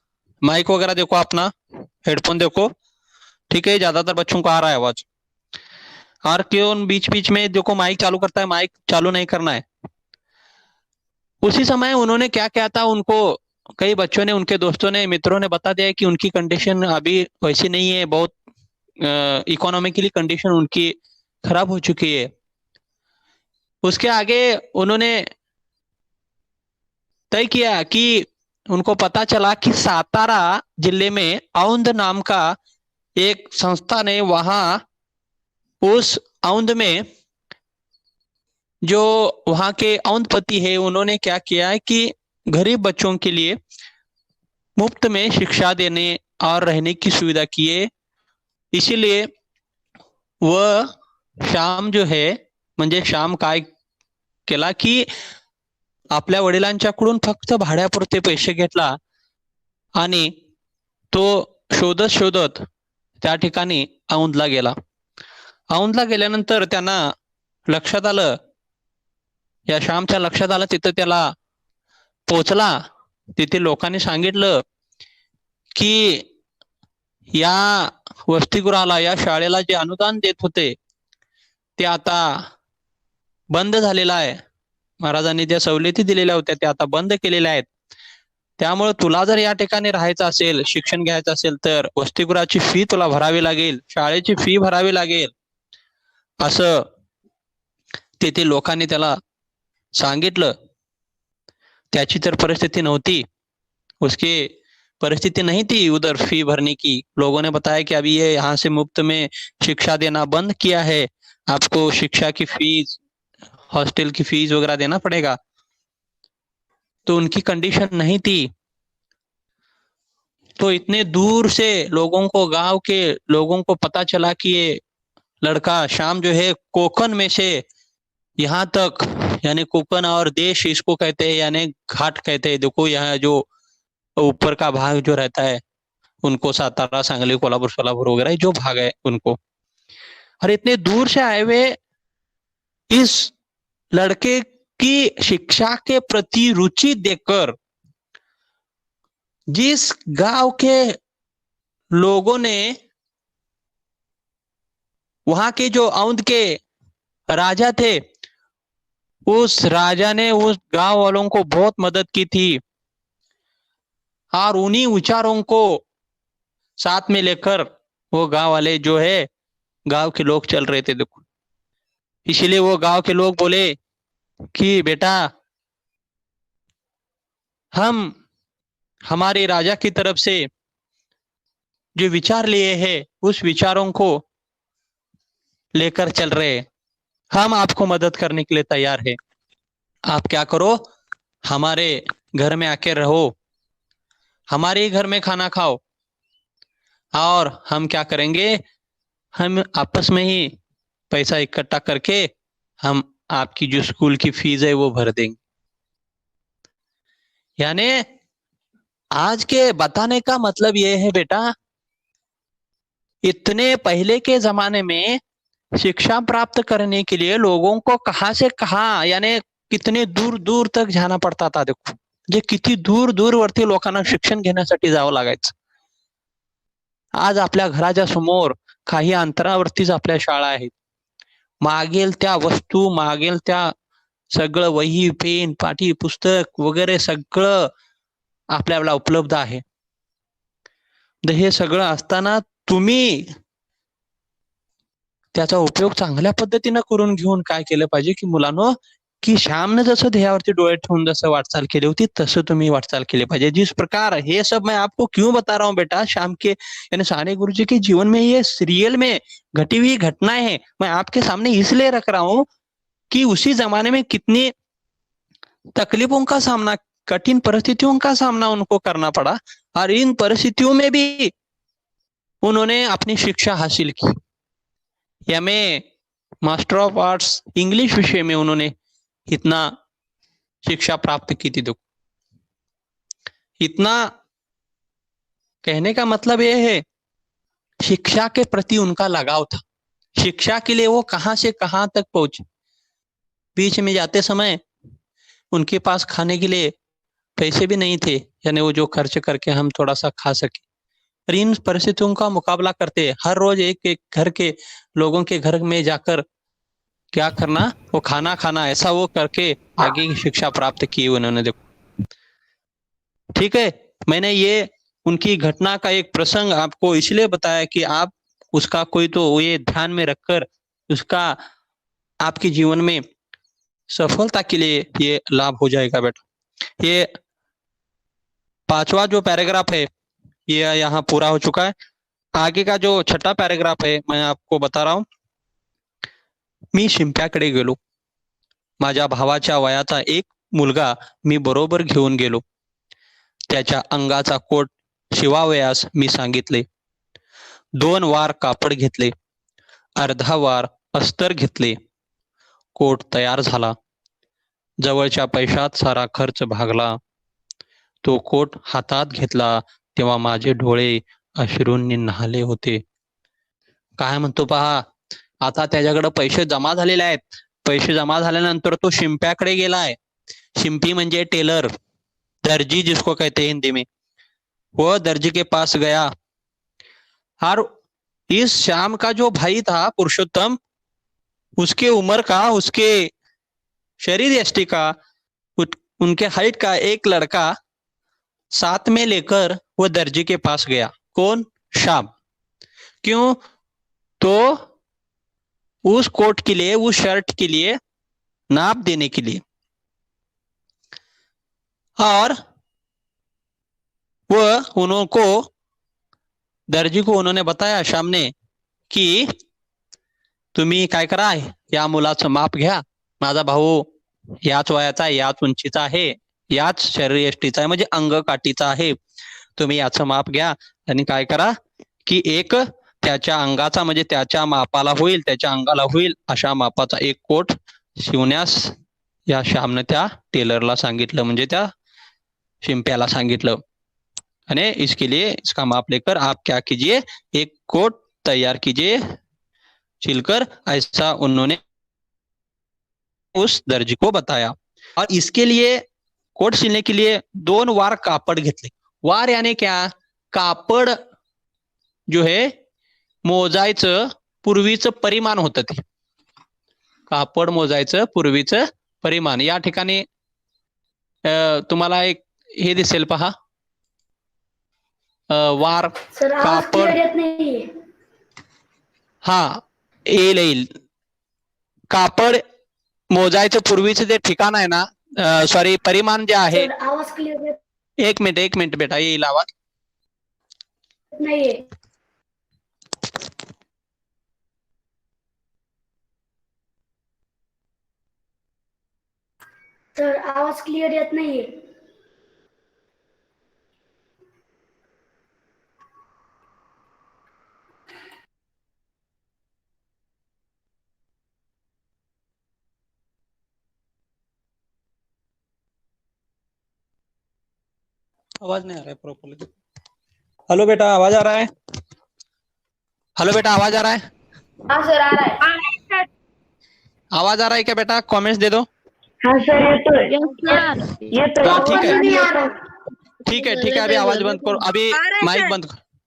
माइक वगैरह देखो, अपना हेडफोन देखो. ठीक है, ज्यादातर बच्चों को आ रहा है आवाज. और क्यों बीच बीच में देखो माइक चालू करता है, माइक चालू नहीं करना है. उसी समय उन्होंने क्या किया था, उनको कई बच्चों ने, उनके दोस्तों ने, मित्रों ने बता दिया कि उनकी कंडीशन अभी वैसी नहीं है, बहुत इकोनॉमिकली कंडीशन उनकी खराब हो चुकी है. उसके आगे उन्होंने तय किया कि उनको पता चला कि सातारा जिले में औंध नाम का एक संस्थान है. वहां उस औंध में जो वहां के औंधपति है, उन्होंने क्या किया है कि गरीब बच्चों के लिए मुफ्त में शिक्षा देने और रहने की सुविधा की है. इसीलिए वह श्याम जो है, म्हणजे श्याम काय केला की आपल्या वडिलांच्याकडून फक्त भाड्यापुरते पैसे घेतला आणि तो शोधत शोधत त्या ठिकाणी औंधला गेला. औंधला गेल्यानंतर त्यांना लक्षात आलं, या श्यामच्या लक्षात आलं, तिथं त्याला पोचला, तिथे लोकांनी सांगितलं की या वसतिगृहाला, या शाळेला जे अनुदान देत होते ते आता बंद झालेलं आहे. महाराजांनी ज्या सवलती दिलेल्या होत्या त्या आता बंद केलेल्या आहेत. त्यामुळे तुला जर या ठिकाणी राहायचं असेल, शिक्षण घ्यायचं असेल, तर वसतिगृहाची फी तुला भरावी लागेल, शाळेची फी भरावी लागेल, असं तेथे लोकांनी त्याला सांगितलं. त्याची तर परिस्थिती नव्हती, उसकी परिस्थिति नहीं थी उधर फी भरने की. लोगों ने बताया कि अभी ये यहाँ से मुफ्त में शिक्षा देना बंद किया है, आपको शिक्षा की फीस, हॉस्टल की फीस वगैरह देना पड़ेगा. तो उनकी कंडीशन नहीं थी। तो इतने दूर से लोगों को, गांव के लोगों को पता चला कि ये लड़का श्याम जो है कोकण में से यहाँ तक, यानी कोकण और देश इसको कहते हैं, यानी घाट कहते हैं। देखो यहाँ जो ऊपर का भाग जो रहता है उनको सातारा, सांगली, कोल्हापुर, सोलापुर वगैरह जो भाग है उनको, और इतने दूर से आए हुए इस लड़के की शिक्षा के प्रति रुचि देखकर जिस गांव के लोगों ने, वहां के जो औंध के राजा थे, उस राजा ने उस गांव वालों को बहुत मदद की थी, और उन्हीं विचारों को साथ में लेकर वो गांव वाले जो है, गांव के लोग चल रहे थे। देखो, इसलिए वो गांव के लोग बोले कि बेटा, हम हमारे राजा की तरफ से जो विचार लिए हैं उस विचारों को लेकर चल रहे हैं, हम आपको मदद करने के लिए तैयार है। आप क्या करो, हमारे घर में आके रहो, हमारे ही घर में खाना खाओ, और हम क्या करेंगे, हम आपस में ही पैसा इकट्ठा करके हम आपकी जो स्कूल की फीस है वो भर देंगे। यानी आज के बताने का मतलब ये है बेटा, इतने पहले के जमाने में शिक्षा प्राप्त करने के लिए लोगों को कहां से कहां, यानी कितने दूर दूर तक जाना पडता था। देखो, जे किती दूर दूरवरती लोकांना शिक्षण घेण्यासाठी जावं लागायचं। आज आपल्या घराच्या समोर काही अंतरावरतीच आपल्या शाळा आहेत। मागेल त्या वस्तू, मागेल त्या सगळं वही, पेन, पाटी, पुस्तक वगैरे सगळं आपल्याला उपलब्ध आहे। हे सगळं असताना तुम्ही त्याचा उपयोग चांगल्या पद्धतीने करून घेऊन काय केलं पाहिजे, की मुलांनो, की श्यामने जसं ध्येयावरती डोळे ठेवून जसं वाटचाल केली होती तसं तुम्ही वाटचाल केली पाहिजे। जिस प्रकार, ये सब मैं आपको क्यों बता रहा हूँ बेटा, श्याम के यानी साने गुरु जी के जीवन में ये रियल में घटी हुई घटनाएं हैं। मैं आपके सामने इसलिए रख रहा हूँ कि उसी जमाने में कितनी तकलीफों का सामना, कठिन परिस्थितियों का सामना उनको करना पड़ा, और इन परिस्थितियों में भी उन्होंने अपनी शिक्षा हासिल की। MA, master of arts English विषय में उन्होंने इतना शिक्षा प्राप्त की थी। देखो, इतना कहने का मतलब यह है, शिक्षा के प्रति उनका लगाव था। शिक्षा के लिए वो कहां से कहां तक पहुंचे। बीच में जाते समय उनके पास खाने के लिए पैसे भी नहीं थे, यानी वो जो खर्च करके हम थोड़ा सा खा सके। इन परिस्थितियों का मुकाबला करते हर रोज एक एक घर के लोगों के घर में जाकर क्या करना, वो खाना खाना, ऐसा वो करके आगे की शिक्षा प्राप्त की उन्होंने। देखो, ठीक है, मैंने ये उनकी घटना का एक प्रसंग आपको इसलिए बताया कि आप उसका कोई तो ये ध्यान में रखकर उसका आपके जीवन में सफलता के लिए ये लाभ हो जाएगा बेटा। ये 5वां जो पैराग्राफ है ये यहाँ पूरा हो चुका है। आगे का जो 6ठा पैराग्राफ है मैं आपको बता रहा हूं। मी शिंप्याकडे गेलो, माझ्या भावाच्या वयाचा एक मुलगा मी बरोबर घेऊन गेलो। त्याच्या अंगाचा कोट शिवावयास मी सांगितले। 2 वार कापड घेतले, अर्धा वार अस्तर घेतले। कोट तयार झाला, जवळच्या पैशात सारा खर्च भागला। तो कोट हातात घेतला तेव्हा माझे डोळे अश्रूंनी न्हाले होते। काय म्हणतो पहा, आता त्याच्याकडे पैसे जमा झालेले आहेत। पैसे जमा झाल्यानंतर तो शिंप्याकडे गेलाय। शिंपी म्हणजे टेलर, दर्जी जिसको कहते हैं हिंदी में। वो दर्जी के पास गया, और इस श्याम का जो भाई था पुरुषोत्तम, उसके उम्र का, उसके शरीर यष्टि का, उनके हाइट का एक लड़का साथ में लेकर वो दर्जी के पास गया। कौन? श्याम। क्यों? तो उस कोट के लिए, उस शर्ट के लिए नाप देने के लिए। और वह उनको, दर्जी को उन्होंने बताया श्याम ने की तुम्ही काय करा, या मुलाचं माप घ्या, माझा भाऊ याच वयाचा आहे, याच उंचीचा आहे, याच शरीरयष्टीचा आहे म्हणजे अंगकाठीचा आहे. तुम्ही याचं माप घ्या आणि काय करा की एक त्याच्या अंगाचा म्हणजे त्याच्या मापाला होईल, त्याच्या अंगाला होईल अशा मापाचा एक कोट शिवण्यास या श्यामने त्या टेलरला सांगितलं, म्हणजे त्या शिंप्याला सांगितलं. आणि इसके लिए इसका माप लेकर आप क्या कीजिए, एक कोट तैयार कीजिए सिलकर, ऐसा उन्होंने उस दर्जी को बताया. और इसके लिए कोट सिलने के लिए 2 वार कापड घेतले. वार यानी क्या, कापड जो है मोजायचं पूर्वीचं परिमाण होतं ते, कापड मोजायचं पूर्वीचं परिमाण. या ठिकाणी तुम्हाला एक हे दिसेल पहा, वार कापड, हा येईल कापड मोजायचं पूर्वीचं जे ठिकाण आहे ना, सॉरी परिमाण जे आहे. एक मिनिट बेटा, येईल आवाज नाहीये सर, आवाज क्लिअर येत नाहीये. आवाज नहीं आ रहा है प्रॉपरली. हेलो बेटा, आवाज आ रहा है? हेलो बेटा, आवाज आ रहा है? हाँ सर, आ रहा है. आवाज आ रहा है क्या बेटा? कमेंट्स दे दो. हाँ सर, येतोय. ठीक है अभी आवाज बंद करो, अभी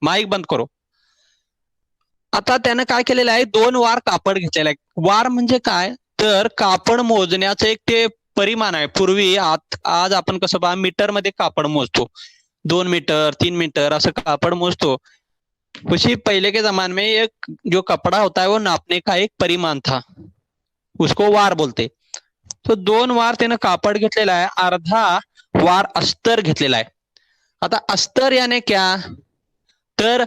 माईक बंद करो. आता त्यानं काय केलेलं आहे, 2 वार कापड घेतलेलं आहे. वार म्हणजे काय, तर कापड मोजण्याचं एक ते परिमाण आहे. पूर्वी आज आपण कसं पहा मीटर मध्ये कापड मोजतो, 2 मीटर 3 मीटर असं कापड मोजतो. उसी पहले के जमाने में एक जो कपड़ा होता है वो नापने का एक परिमाण था, उसको वार बोलते. तो 2 वार त्यानं कापड घेतलेला आहे, अर्धा वार अस्तर घेतलेला आहे. आता अस्तर याने क्या, तर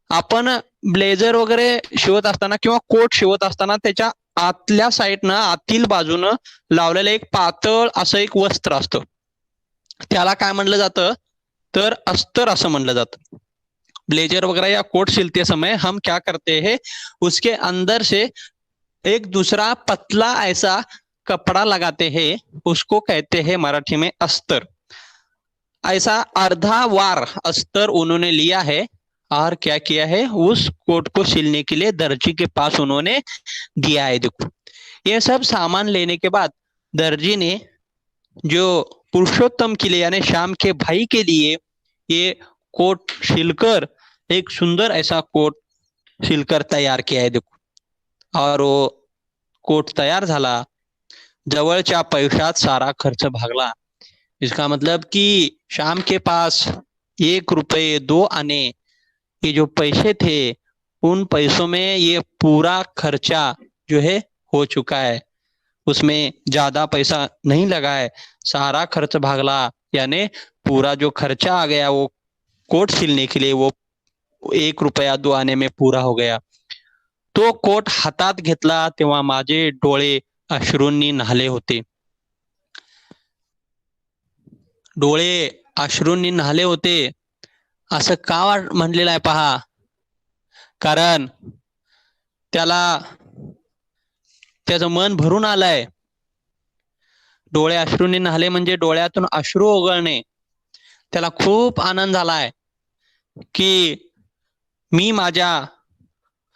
आपण ब्लेझर वगैरे शिवत असताना किंवा कोट शिवत असताना त्याच्या आतल्या साईडनं, आतील बाजूनं लावलेलं एक पातळ असं एक वस्त्र असतं, त्याला काय म्हणलं जातं, तर अस्तर असं म्हणलं जातं. ब्लेजर वगैरह या कोट सिलते समय हम क्या करते हैं, उसके अंदर से एक दूसरा पतला ऐसा कपड़ा लगाते हैं, उसको कहते हैं मराठी में अस्तर. ऐसा अर्धा वार अस्तर उन्होंने लिया है और क्या किया है, उस कोट को सिलने के लिए दर्जी के पास उन्होंने दिया है. देखो, ये सब सामान लेने के बाद दर्जी ने जो पुरुषोत्तम के लिए यानी श्याम के भाई के लिए ये कोट सिलकर एक सुंदर ऐसा कोट सिलकर तैयार किया है. देखो, और वो कोट तैयार झाला, जवळच्या पैशात सारा खर्च भागला. इसका मतलब कि श्याम के पास 1 रुपये 2 आने, ये जो पैसे थे उन पैसों में ये पूरा खर्चा जो है हो चुका है, उसमें ज्यादा पैसा नहीं लगा है, सारा खर्च भागला. यानी पूरा जो खर्चा आ गया वो कोट सिलने के लिए वो 1 रुपया 2 आने में पूरा हो गया. तो कोट हातात घेतला तेव्हा माझे डोळे अश्रूंनी न्हाले होते. डोळे अश्रूंनी न्हाले होते असं का म्हणलेलं आहे पहा, कारण त्याला त्याचं मन भरून आलंय. डोळे अश्रूंनी न्हाले म्हणजे डोळ्यातून अश्रू ओघळणे. त्याला खूप आनंद झालाय की मी माझ्या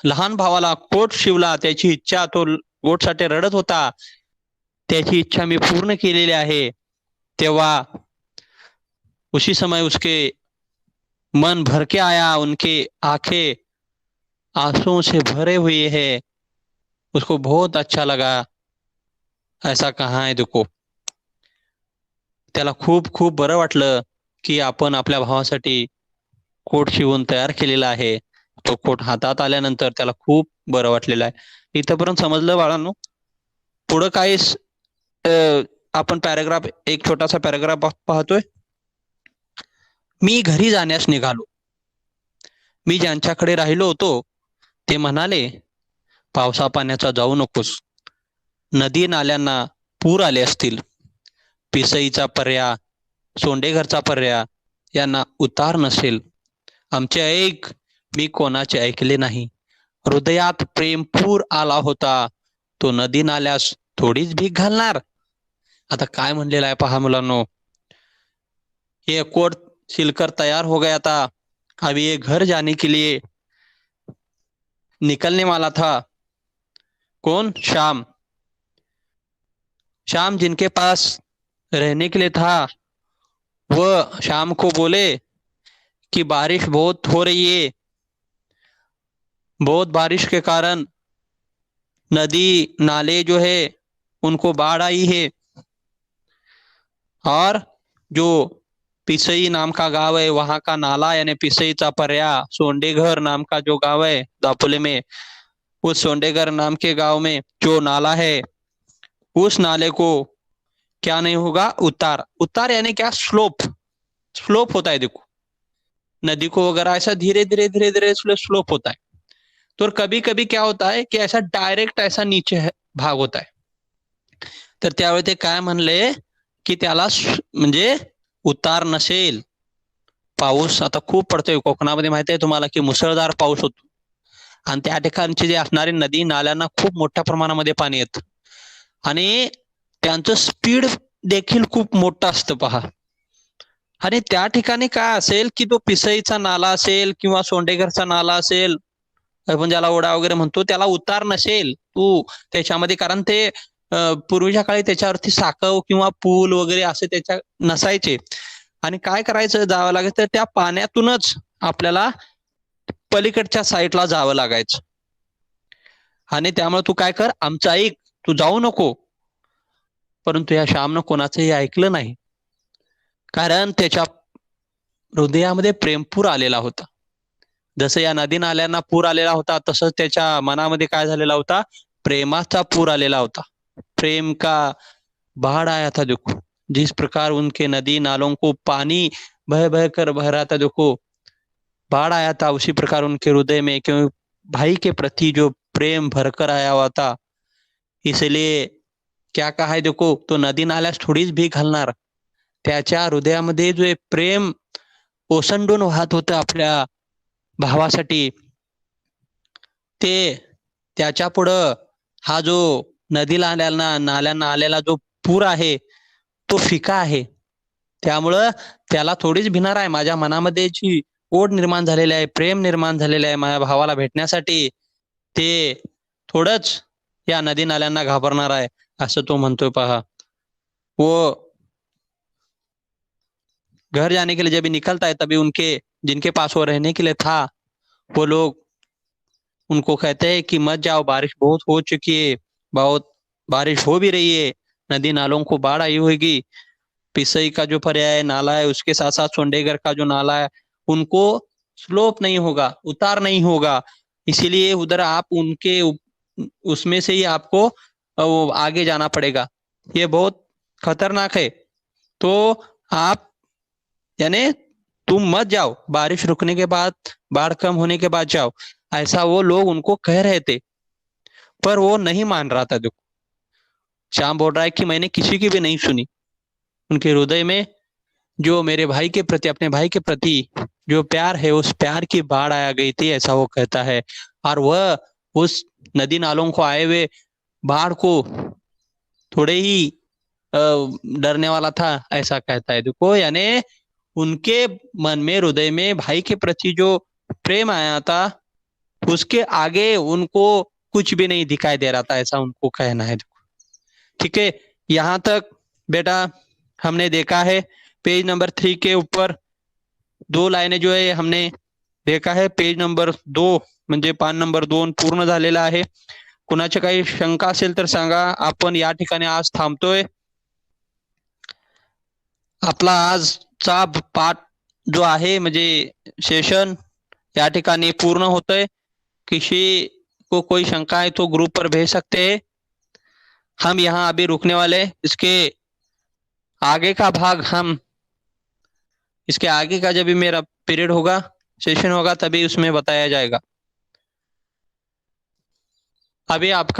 लहान भावाला कोट शिवला, त्याची इच्छा, तो कोटसाठी रडत होता, त्याची इच्छा मी पूर्ण केलेली आहे. तेव्हा उसी समय उसके मन भर के आया, उनके आंखें आंसुओं से भरे हुए है, उसको बहुत अच्छा लगा. ऐसा कहा है. देखो, त्याला खूप खूप बरं वाटलं की आपण आपल्या भावासाठी कोट शिवून तयार केलेला आहे. तो कोट हातात आल्यानंतर त्याला खूप बरं वाटलेलं आहे. इथपर्यंत समजलं बाळांनो? पुढं काय आपण पॅराग्राफ, एक छोटासा पॅराग्राफ पाहतोय. मी घरी जाण्यास निघालो. मी ज्यांच्याकडे राहिलो होतो ते म्हणाले, पावसा पाण्याचा जाऊ नकोस, नदी नाल्यांना पूर आले असतील, पिसईचा पर्या सोंडेघरचा पर्याय यांना उतार नसेल. आमचे ऐक मी कोणाचे ऐकले नाही. हृदयात प्रेमपूर आला होता. तो नदी नाल्यास थोडीच भीक घालणार. आता काय म्हणलेलं आहे पहा मुलांनो. ये कोड सिलकर तैयार हो गया था. अभी ये घर जाने के लिए निकलने वाला था. कौन? श्याम. श्याम जिनके पास रहने के लिए था वह शाम को बोले कि बारिश बहुत हो रही है. बहुत बारिश के कारण नदी नाले जो है उनको बाढ़ आई है. और जो पिसई नाम का गांव है वहां का नाला यानी पिसईचा पर्याय सोंडेघर नाम का जो गांव है दापोले में, उस सोंडेघर नाम के गांव में जो नाला है उस नाले को क्या नहीं होगा? उतार. उतार यानी क्या? स्लोप. स्लोप होता है. देखो नदी को अगर ऐसा धीरे धीरे धीरे धीरे स्लोप होता है तो कभी कभी क्या होता है की ऐसा डायरेक्ट ऐसा नीचे भाग होता है. तर त्यावेळी ते काय म्हणले की त्याला म्हणजे उतार नसेल. पाऊस आता खूप पडतोय कोकणामध्ये, माहिती आहे तुम्हाला की मुसळधार पाऊस होतो आणि त्या ठिकाणची जे असणारी नदी नाल्यांना खूप मोठ्या प्रमाणामध्ये पाणी येतं आणि त्यांचं स्पीड देखील खूप मोठं असतं पहा. आणि त्या ठिकाणी काय असेल की तो पिसईचा नाला असेल किंवा सोंडेघरचा नाला असेल, आपण ज्याला ओढा वगैरे म्हणतो, त्याला उतार नसेल तू त्याच्यामध्ये, कारण ते पूर्वीच्या काळी त्याच्यावरती साकव किंवा पूल वगैरे असे त्याच्या नसायचे. आणि काय करायचं जावं लागायचं तर त्या पाण्यातूनच आपल्याला पलीकडच्या साईडला जावं लागायचं. आणि त्यामुळे तू काय कर, आमचं ऐक, तू जाऊ नको. परंतु या श्यामनं कोणाचंही ऐकलं नाही, कारण त्याच्या हृदयामध्ये प्रेमपूर आलेला होता. जसं या नदी नाल्यांना पूर आलेला होता तसंच त्याच्या मनामध्ये काय झालेला होता? प्रेमाचा पूर आलेला होता. प्रेम का बाढ़ आया था. देखो जिस प्रकार उनके नदी नालों को पानी बह बह कर बह रहा था, देखो बाढ़ आया था, उसी प्रकार उनके हृदय में क्यों भाई के प्रति जो प्रेम भरकर आया हुआ था. इसलिए क्या कहा है, देखो तो नदी नाल्यास थोडीच भीक घालणार. त्याच्या हृदयामध्ये जो प्रेम ओसंडून वाहत होतं आपल्या भावासाठी, ते त्याच्या पुढं हा जो नदी नाल्यांना आलेला जो पूर आहे तो फिका आहे. त्यामुळं त्याला थोडीच भिणार आहे. माझ्या मनामध्ये जी ओढ निर्माण झालेली आहे, प्रेम निर्माण झालेलं आहे माझ्या भावाला भेटण्यासाठी, ते थोडंच या नदी नाल्यांना घाबरणार आहे, असं तो म्हणतोय पहा. वो घर जाने के लिए जब निकलता है तभी उनके जिनके पास वो रहने के लिए था वो लोग उनको कहते हैं कि मत जाओ, बारिश बहुत हो चुकी है, बहुत बारिश हो भी रही है, नदी नालों को बाढ़ आई होगी. पिसई का जो पर्याय नाला है उसके साथ साथ सोंडेघर का जो नाला है उनको स्लोप नहीं होगा, उतार नहीं होगा. इसीलिए उधर आप उनके उसमें से ही आपको आगे जाना पड़ेगा. ये बहुत खतरनाक है. तो आप यानी तुम मत जाओ, बारिश रुकने के बाद, बाढ़ कम होने के बाद जाओ, ऐसा वो लोग उनको कह रहे थे. पर वो नहीं मान रहा था. देखो श्याम बोल रहा है कि मैंने किसी की भी नहीं सुनी. उनके हृदय में जो मेरे भाई के प्रति, अपने भाई के प्रति जो प्यार है उस प्यार की बाढ़ आया गई थी, ऐसा वो कहता है. और वह उस नदी नालों को आए हुए बाढ़ को थोड़े ही डरने वाला था, ऐसा कहता है. देखो यानी उनके मन में, हृदय में भाई के प्रति जो प्रेम आया था उसके आगे उनको कुछ भी नहीं दिखाई दे रहा था, ऐसा उनको कहना है. देखो ठीक है, यहाँ तक बेटा हमने देखा है. पेज नंबर 3 के ऊपर 2 लाईने जो आहे हमने देखा है. पेज नंबर 2 म्हणजे पान नंबर 2 पूर्ण झालेला आहे. कुणाची काही शंका असेल तर सांगा. आपण या ठिकाणी आज थांबतोय. आपला आजचा पाठ जो आहे म्हणजे सेशन या ठिकाणी पूर्ण होतोय. किसी को कोई शंका है तो ग्रुप पर भेज सकते हैं. हम यहाँ अभी रुकने वाले. इसके आगे का भाग हम, इसके आगे का जब भी मेरा पीरियड होगा, सेशन होगा, तभी उसमें बताया जाएगा. अभी आपका